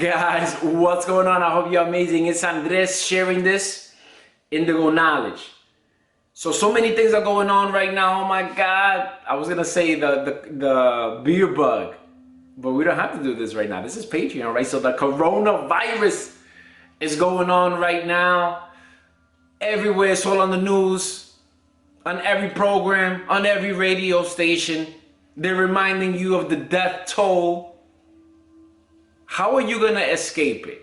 Guys, what's going on? I hope you're amazing. It's Andres sharing this Indigo Knowledge. So many things are going on right now. Oh my God. I was gonna say the beer bug, but we don't have to do this right now. This is Patreon, right? So the coronavirus is going on right now. Everywhere, it's all on the news, on every program, on every radio station. They're reminding you of the death toll. How are you gonna escape it?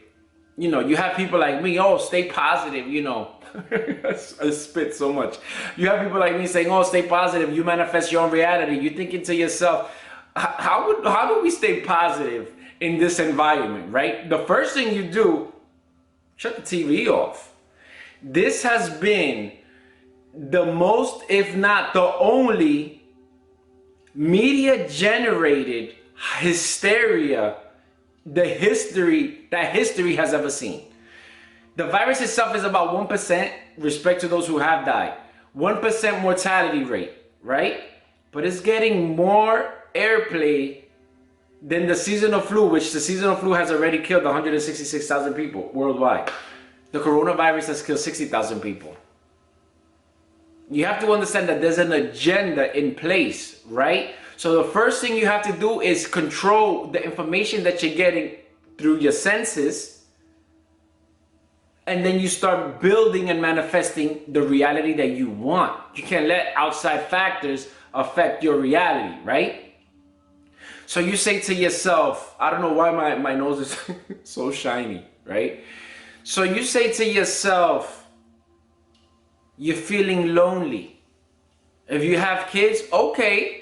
You know, you have people like me, oh, stay positive, you know. I spit so much. You have people like me saying, oh, stay positive, you manifest your own reality. You're thinking to yourself, how do we stay positive in this environment, right? The first thing you do, shut the TV off. This has been the most, if not the only, media-generated hysteria that history has ever seen. The virus itself is about 1% respect to those who have died. 1% mortality rate, right? But it's getting more airplay than the seasonal flu, which the seasonal flu has already killed 166,000 people worldwide. The coronavirus has killed 60,000 people. You have to understand that there's an agenda in place, right? So the first thing you have to do is control the information that you're getting through your senses. And then you start building and manifesting the reality that you want. You can't let outside factors affect your reality, right? So you say to yourself, I don't know why my nose is so shiny, right? So you say to yourself, you're feeling lonely. If you have kids, okay.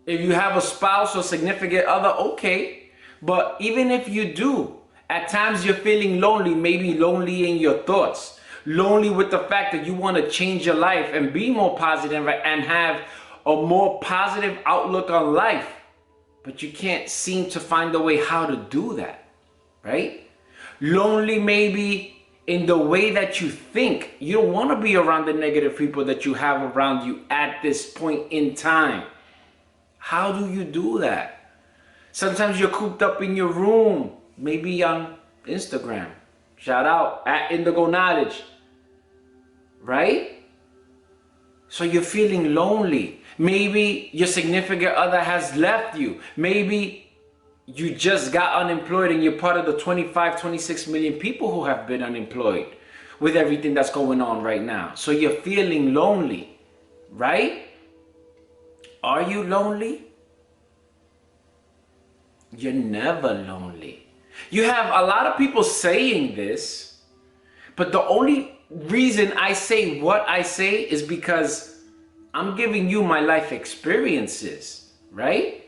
If you have a spouse or significant other, okay. But even if you do, at times you're feeling lonely, maybe lonely in your thoughts, lonely with the fact that you want to change your life and be more positive and have a more positive outlook on life. But you can't seem to find a way how to do that, right? Lonely maybe in the way that you think. You don't want to be around the negative people that you have around you at this point in time. How do you do that? Sometimes you're cooped up in your room, maybe on Instagram. Shout out at Indigo Knowledge, right? So you're feeling lonely. Maybe your significant other has left you. Maybe you just got unemployed and you're part of the 25, 26 million people who have been unemployed with everything that's going on right now. So you're feeling lonely, right? Are you lonely? You're never lonely. You have a lot of people saying this, but the only reason I say what I say is because I'm giving you my life experiences, right?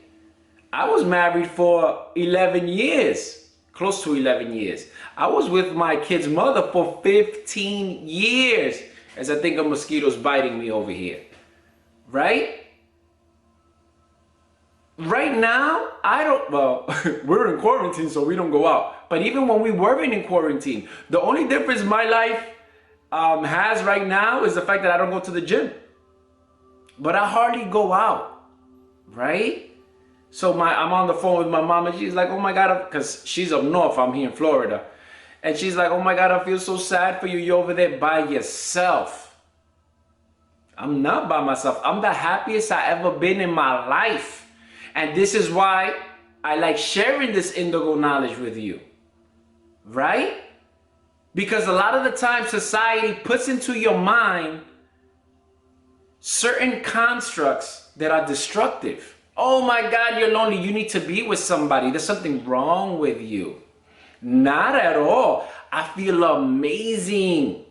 I was married for 11 years, close to 11 years. I was with my kid's mother for 15 years, as I think a mosquito's biting me over here, right? Right now, we're in quarantine, so we don't go out. But even when we weren't in quarantine, the only difference my life has right now is the fact that I don't go to the gym. But I hardly go out, right? So I'm on the phone with my mom and she's like, oh my God, because she's up north, I'm here in Florida. And she's like, oh my God, I feel so sad for you. You're over there by yourself. I'm not by myself. I'm the happiest I ever been in my life. And this is why I like sharing this Indigo Knowledge with you, right? Because a lot of the time society puts into your mind certain constructs that are destructive. Oh my God, you're lonely. You need to be with somebody. There's something wrong with you. Not at all. I feel amazing.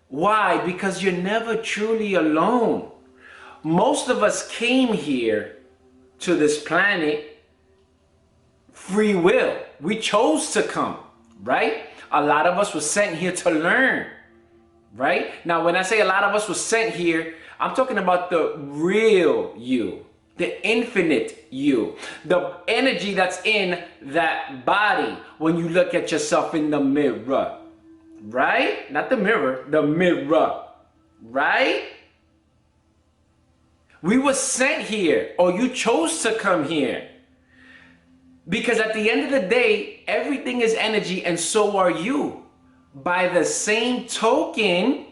Why? Because you're never truly alone. Most of us came here to this planet free will. We chose to come, right? A lot of us were sent here to learn, right? Now, when I say a lot of us were sent here, I'm talking about the real you, the infinite you, the energy that's in that body when you look at yourself in the mirror, right? Not the mirror, the mirror, right? We were sent here, or you chose to come here. Because at the end of the day, everything is energy and so are you. By the same token,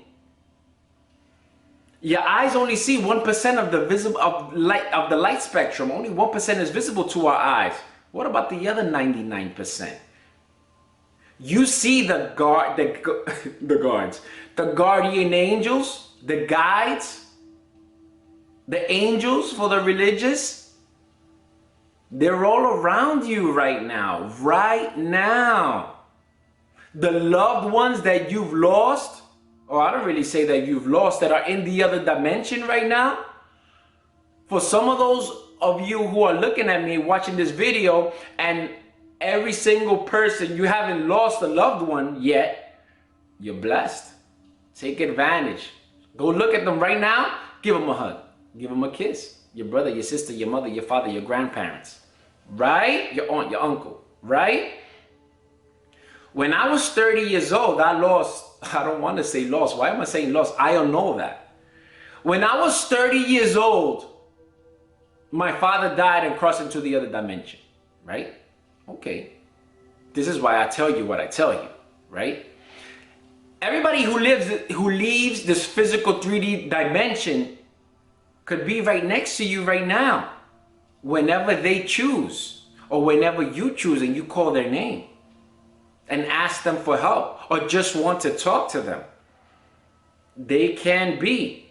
your eyes only see 1% of the visible of the light spectrum. Only 1% is visible to our eyes. What about the other 99%? You see the guards, the guardian angels, the guides, the angels for the religious. They're all around you right now. Right now. The loved ones that you've lost, or I don't really say that you've lost, that are in the other dimension right now. For some of those of you who are looking at me watching this video, and every single person, you haven't lost a loved one yet, you're blessed. Take advantage. Go look at them right now. Give them a hug. Give them a kiss. Your brother, your sister, your mother, your father, your grandparents. Right? Your aunt, your uncle. Right? When I was 30 years old, I don't want to say lost. Why am I saying lost? I don't know that. When I was 30 years old, my father died and crossed into the other dimension. Right? Okay. This is why I tell you what I tell you. Right? Everybody who leaves this physical 3D dimension could be right next to you right now, whenever they choose, or whenever you choose and you call their name and ask them for help, or just want to talk to them. They can be.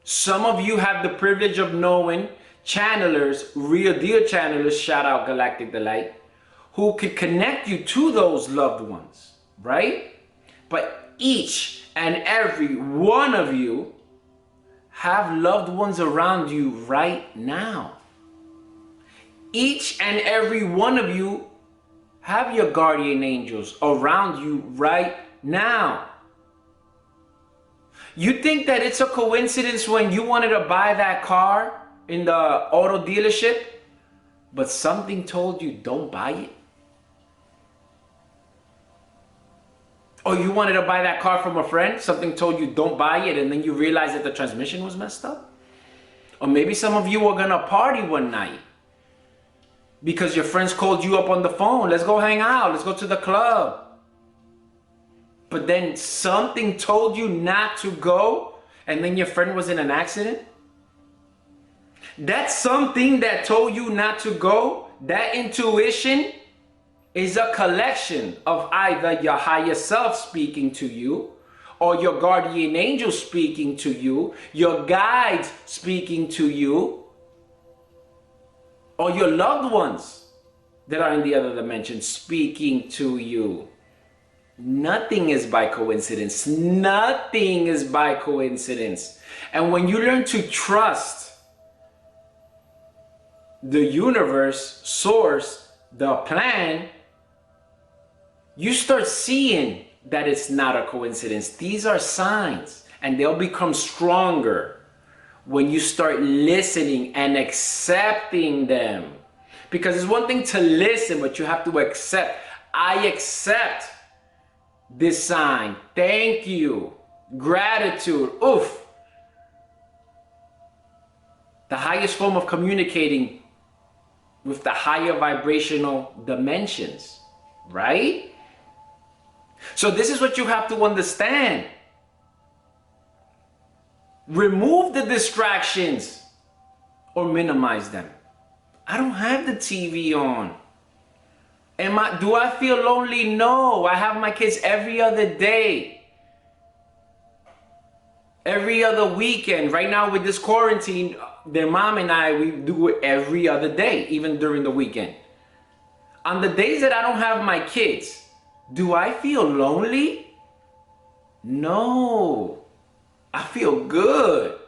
Some of you have the privilege of knowing channelers, real deal channelers, shout out Galactic Delight, who could connect you to those loved ones, right? But each and every one of you have loved ones around you right now. Each and every one of you have your guardian angels around you right now. You think that it's a coincidence when you wanted to buy that car in the auto dealership, but something told you don't buy it? Or you wanted to buy that car from a friend, something told you don't buy it, and then you realized that the transmission was messed up? Or maybe some of you were gonna party one night because your friends called you up on the phone. Let's go hang out, let's go to the club. But then something told you not to go, and then your friend was in an accident. That something that told you not to go, that intuition, is a collection of either your higher self speaking to you, or your guardian angel speaking to you, your guides speaking to you, or your loved ones that are in the other dimension speaking to you. Nothing is by coincidence. Nothing is by coincidence. And when you learn to trust the universe, source, the plan, you start seeing that it's not a coincidence. These are signs, and they'll become stronger when you start listening and accepting them. Because it's one thing to listen, but you have to accept. I accept this sign. Thank you. Gratitude. Oof. The highest form of communicating with the higher vibrational dimensions, right? So this is what you have to understand. Remove the distractions or minimize them. I don't have the TV on. Do I feel lonely? No. I have my kids every other day. Every other weekend. Right now with this quarantine, their mom and I, we do it every other day, even during the weekend. On the days that I don't have my kids, do I feel lonely? No. I feel good.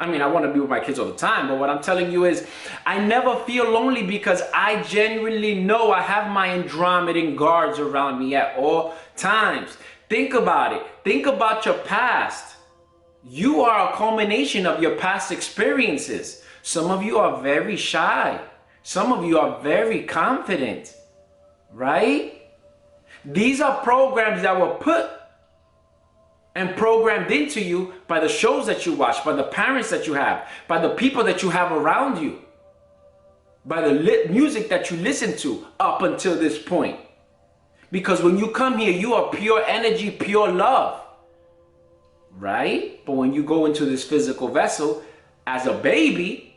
I mean, I want to be with my kids all the time, but what I'm telling you is I never feel lonely because I genuinely know I have my Andromedan guards around me at all times. Think about it. Think about your past. You are a culmination of your past experiences. Some of you are very shy. Some of you are very confident, right? These are programs that were put and programmed into you by the shows that you watch, by the parents that you have, by the people that you have around you. by the music that you listen to up until this point. Because when you come here, you are pure energy, pure love, right? But when you go into this physical vessel as a baby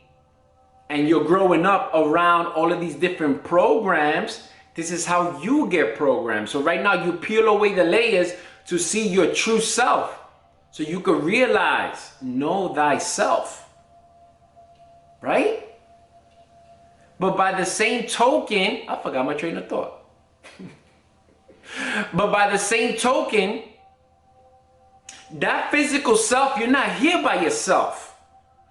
and you're growing up around all of these different programs, this is how you get programmed. So right now you peel away the layers to see your true self, so you can realize, know thyself, right? But by the same token, I forgot my train of thought. But by the same token, that physical self, you're not here by yourself.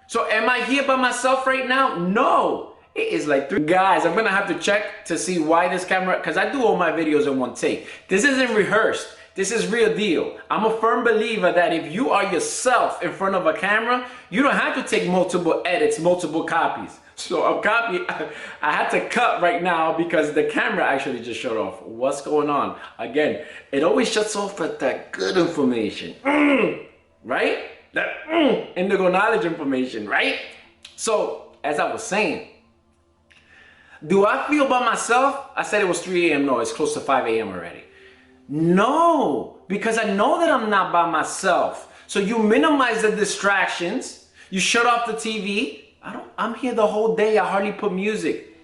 So am I here by myself right now? No. It is like 3 guys. I'm gonna have to check to see why this camera, because I do all my videos in one take. This isn't rehearsed. This is real deal. I'm a firm believer that if you are yourself in front of a camera, you don't have to take multiple edits, multiple copies. So a copy, I had to cut right now because the camera actually just shut off. What's going on? Again, it always shuts off at that good information, right? That indigo knowledge information, right? So as I was saying, do I feel by myself? I said it was 3 a.m. No, it's close to 5 a.m. already. No, because I know that I'm not by myself. So you minimize the distractions. You shut off the TV. I'm here the whole day. I hardly put music.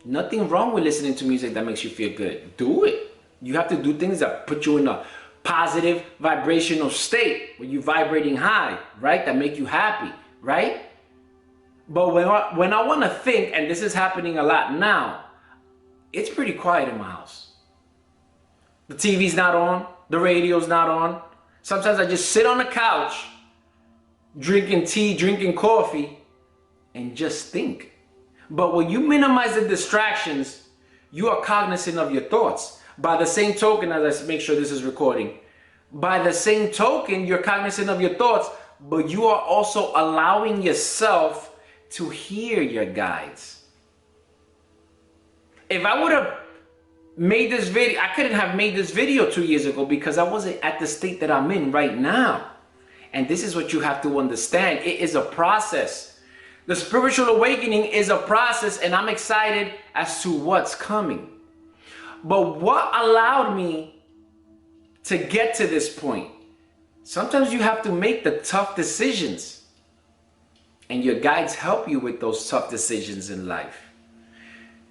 Nothing wrong with listening to music that makes you feel good. Do it. You have to do things that put you in a positive vibrational state where you're vibrating high, right? That make you happy, right? But when I want to think, and this is happening a lot now, it's pretty quiet in my house. The TV's not on. The radio's not on. Sometimes I just sit on the couch, drinking tea, drinking coffee, and just think. But when you minimize the distractions, you are cognizant of your thoughts. By the same token, as I make sure this is recording, by the same token, you're cognizant of your thoughts, but you are also allowing yourself to hear your guides. If I would have made this video, I couldn't have made this video 2 years ago because I wasn't at the state that I'm in right now. And this is what you have to understand. It is a process. The spiritual awakening is a process, and I'm excited as to what's coming. But what allowed me to get to this point? Sometimes you have to make the tough decisions, and your guides help you with those tough decisions in life.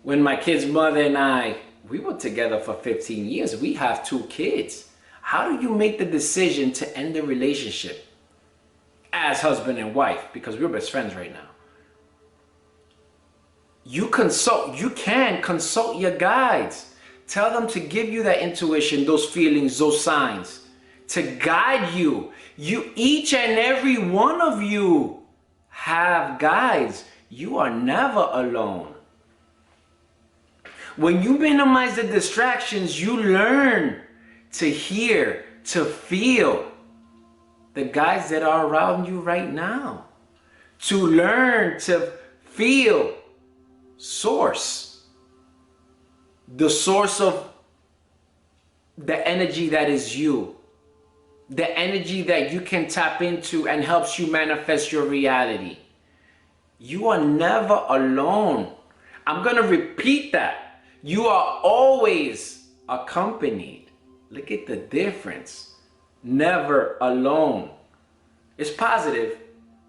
When my kid's mother and I, we were together for 15 years. We have 2 kids. How do you make the decision to end the relationship as husband and wife? Because we're best friends right now. You can consult your guides. Tell them to give you that intuition, those feelings, those signs, to guide you. Each and every one of you have guides. You are never alone. When you minimize the distractions, you learn to hear, to feel the guides that are around you right now. To learn to feel source, the source of the energy that is you, the energy that you can tap into and helps you manifest your reality. You are never alone. I'm going to repeat that. You are always accompanied. Look at the difference. Never alone. It's positive,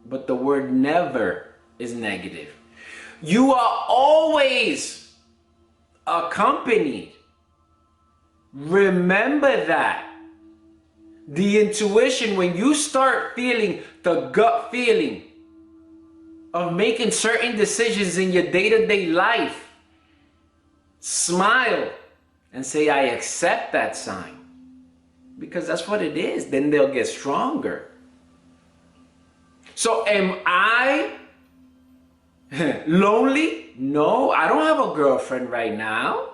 but the word never is negative. You are always accompanied. Remember that. The intuition, when you start feeling the gut feeling of making certain decisions in your day-to-day life, smile and say, I accept that sign. Because that's what it is. Then they'll get stronger. So am I lonely? No, I don't have a girlfriend right now.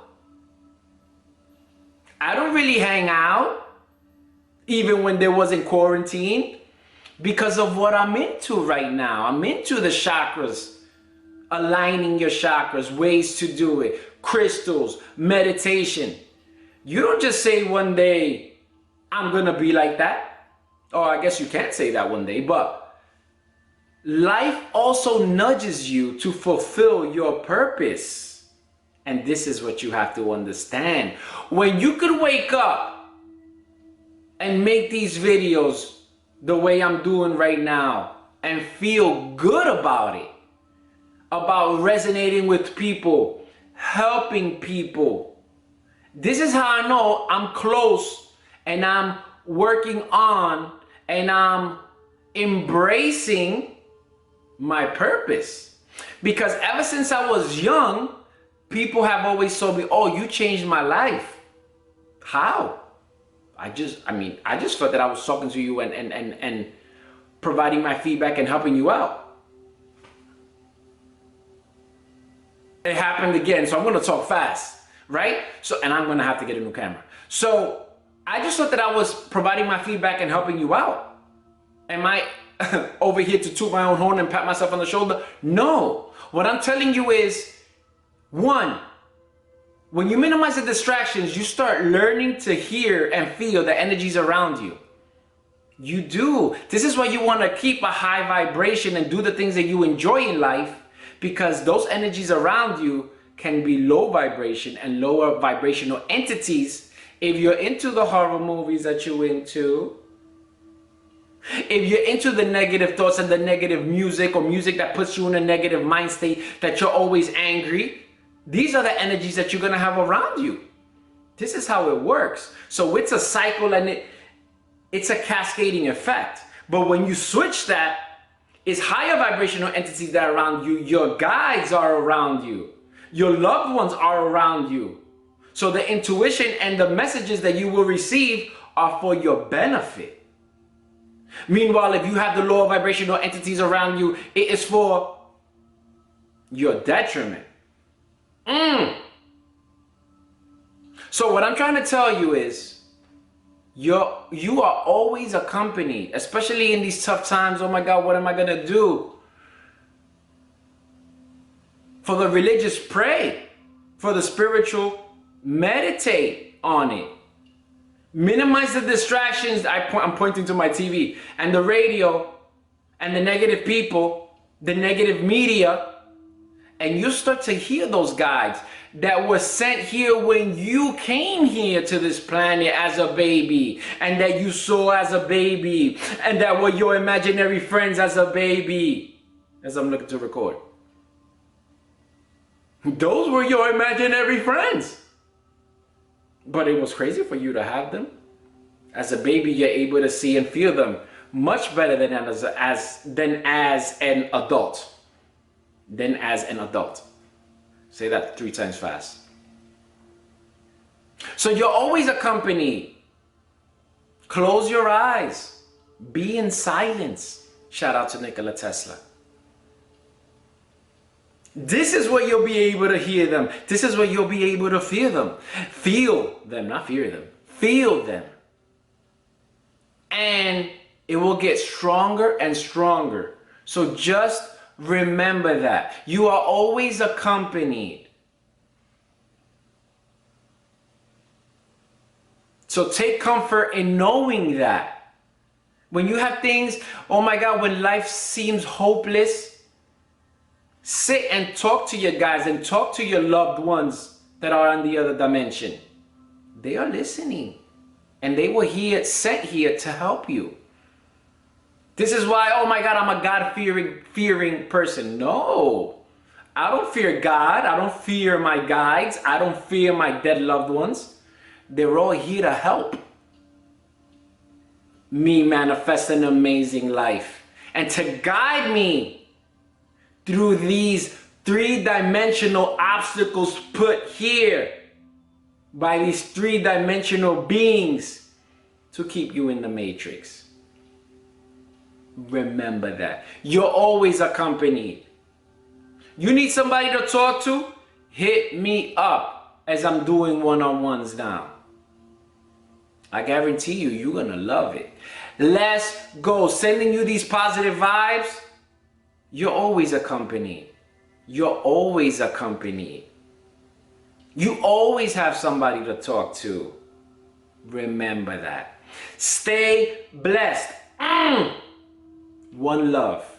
I don't really hang out, even when there wasn't quarantine, because of what I'm into right now. I'm into the chakras, aligning your chakras, ways to do it, crystals, meditation. You don't just say one day, I'm gonna be like that. Or I guess you can't say that one day, but life also nudges you to fulfill your purpose. And this is what you have to understand. When you could wake up and make these videos the way I'm doing right now and feel good about it, about resonating with people, helping people, this is how I know I'm close and I'm working on and I'm embracing my purpose. Because ever since I was young, people have always told me, oh, you changed my life. How? I just felt that I was talking to you and providing my feedback and helping you out. It happened again, so I'm gonna talk fast, right? So, and I'm gonna have to get a new camera. So I just thought that I was providing my feedback and helping you out. Am I over here to toot my own horn and pat myself on the shoulder? No. What I'm telling you is, one, when you minimize the distractions, you start learning to hear and feel the energies around you. You do. This is why you want to keep a high vibration and do the things that you enjoy in life, because those energies around you can be low vibration and lower vibrational entities. If you're into the horror movies that you're into, if you're into the negative thoughts and the negative music, or music that puts you in a negative mind state, that you're always angry, these are the energies that you're going to have around you. This is how it works. So it's a cycle and it's a cascading effect. But when you switch that, it's higher vibrational entities that are around you. Your guides are around you. Your loved ones are around you. So the intuition and the messages that you will receive are for your benefit. Meanwhile, if you have the lower vibrational entities around you, it is for your detriment. So what I'm trying to tell you is, you are always accompanied, especially in these tough times. Oh my God, what am I going to do? For the religious, pray. For the spiritual, meditate on it. Minimize the distractions. I'm pointing to my TV and the radio and the negative people, the negative media, and you start to hear those guides that were sent here when you came here to this planet as a baby, and that you saw as a baby, and that were your imaginary friends as a baby. As I'm looking to record, those were your imaginary friends. But it was crazy for you to have them. As a baby, you're able to see and feel them much better than as an adult. Say that 3 times fast. So you're always accompanied. Close your eyes. Be in silence. Shout out to Nikola Tesla. This is where you'll be able to hear them. This is where you'll be able to feel them. Feel them, not fear them. Feel them. And it will get stronger and stronger. So just remember that. You are always accompanied. So take comfort in knowing that. When you have things, oh my God, when life seems hopeless, sit and talk to your guys and talk to your loved ones that are on the other dimension. They are listening. And they were here, sent here to help you. This is why, oh my God, I'm a God-fearing person. No, I don't fear God. I don't fear my guides. I don't fear my dead loved ones. They're all here to help me manifest an amazing life and to guide me through these 3-dimensional obstacles put here by these 3-dimensional beings to keep you in the matrix. Remember that. You're always accompanied. You need somebody to talk to? Hit me up as I'm doing one-on-ones now. I guarantee you, you're going to love it. Let's go. Sending you these positive vibes. You're always accompanied. You're always accompanied. You always have somebody to talk to. Remember that. Stay blessed. One love.